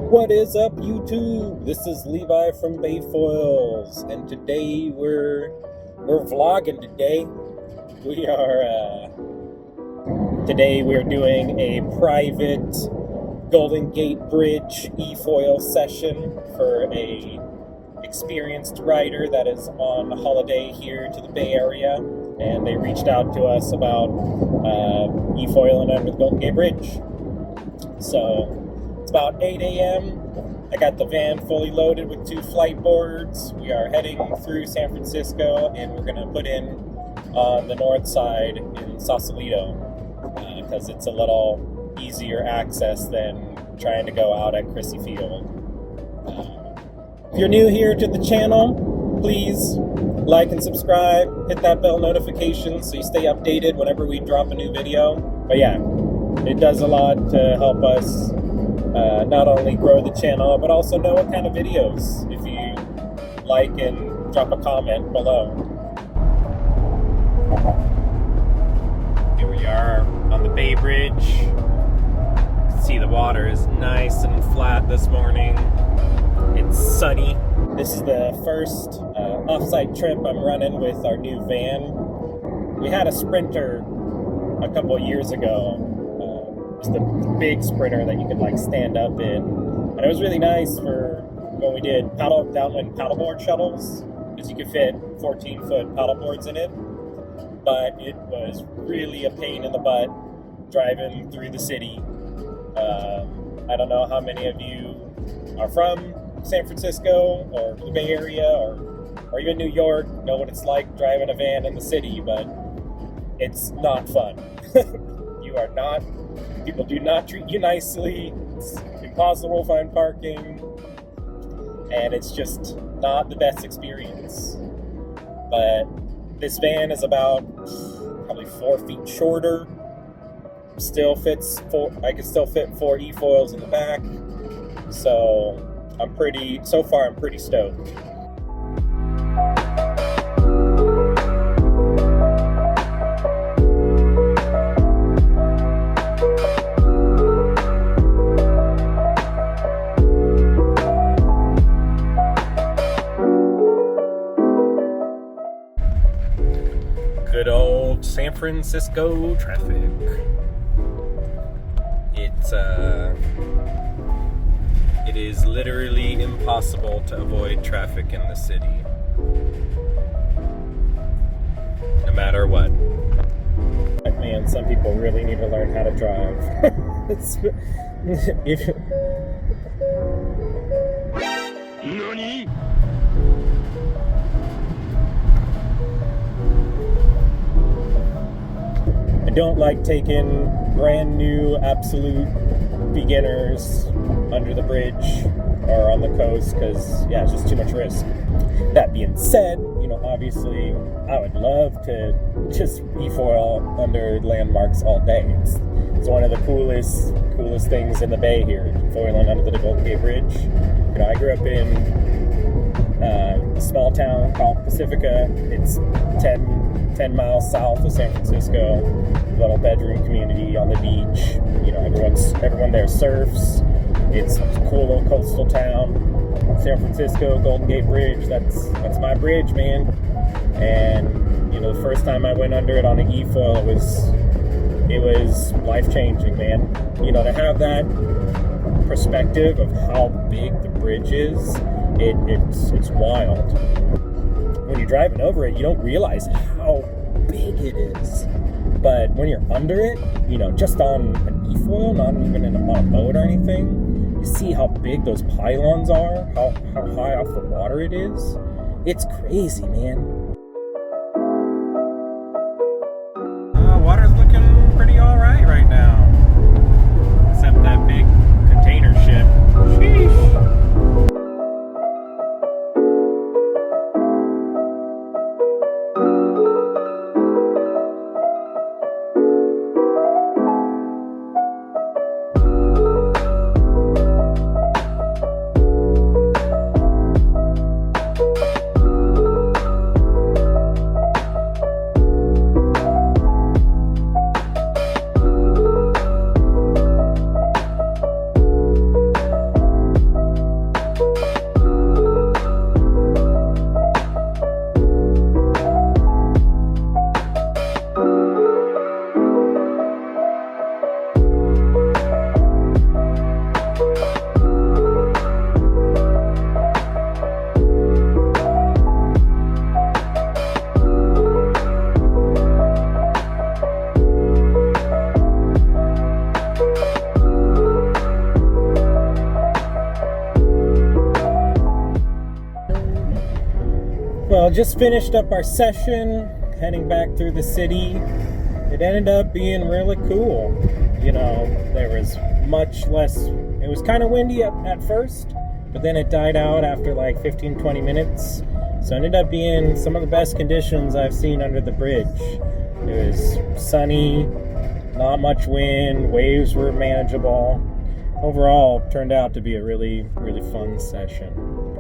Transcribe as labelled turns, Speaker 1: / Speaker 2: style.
Speaker 1: What is up, YouTube? This is Levi from Bayfoils, and today we're vlogging. Today we're doing a private Golden Gate Bridge efoil session for a experienced rider that is on holiday here to the Bay Area, and they reached out to us about efoiling under the Golden Gate Bridge. So it's about 8 a.m. I got the van fully loaded with 2 Fliteboards. We are heading through San Francisco, and we're going to put in on the north side in Sausalito because it's a little easier access than trying to go out at Crissy Field. If you're new here to the channel, please like and subscribe. Hit that bell notification so you stay updated whenever we drop a new video. But yeah, it does a lot to help us not only grow the channel, but also know what kind of videos, if you like, and drop a comment below. Here we are on the Bay Bridge. You can see the water is nice and flat this morning. It's sunny. This is the first off-site trip I'm running with our new van. We had a Sprinter a couple of years ago. Just a big Sprinter that you could like stand up in, and it was really nice for when we did downwind paddleboard shuttles, because you could fit 14-foot paddleboards in it. But it was really a pain in the butt driving through the city. I don't know how many of you are from San Francisco or the Bay Area or even New York, know what it's like driving a van in the city, but it's not fun. People do not treat you nicely. It's impossible to find parking, and it's just not the best experience. But this van is about probably 4 feet shorter. I can still fit 4 efoils in the back. So so far I'm pretty stoked. Good old San Francisco traffic. It is literally impossible to avoid traffic in the city, no matter what. Man, some people really need to learn how to drive. NANI? I don't like taking brand new absolute beginners under the bridge or on the coast because, yeah, it's just too much risk. That being said, obviously I would love to just efoil under landmarks all day. It's one of the coolest things in the Bay here, foiling under the Golden Gate Bridge. I grew up in a small town called Pacifica. It's 10 miles south of San Francisco. Little bedroom community on the beach. Everyone there surfs. It's a cool little coastal town. San Francisco Golden Gate Bridge. That's my bridge, man. And the first time I went under it on an efoil, it was life changing, man. To have that perspective of how big the bridge is, it's wild. When you're driving over it, you don't realize how big it is. But when you're under it, just on an efoil, not even on a boat or anything, you see how big those pylons are, how high off the water it is. It's crazy, man. Water's looking pretty alright right now. Except that big container ship. Sheesh. Well, just finished up our session, heading back through the city. It ended up being really cool. You know, there was much less, it was kind of windy at first, but then it died out after like 15-20 minutes. So it ended up being some of the best conditions I've seen under the bridge. It was sunny, not much wind, waves were manageable. Overall, turned out to be a really, really fun session.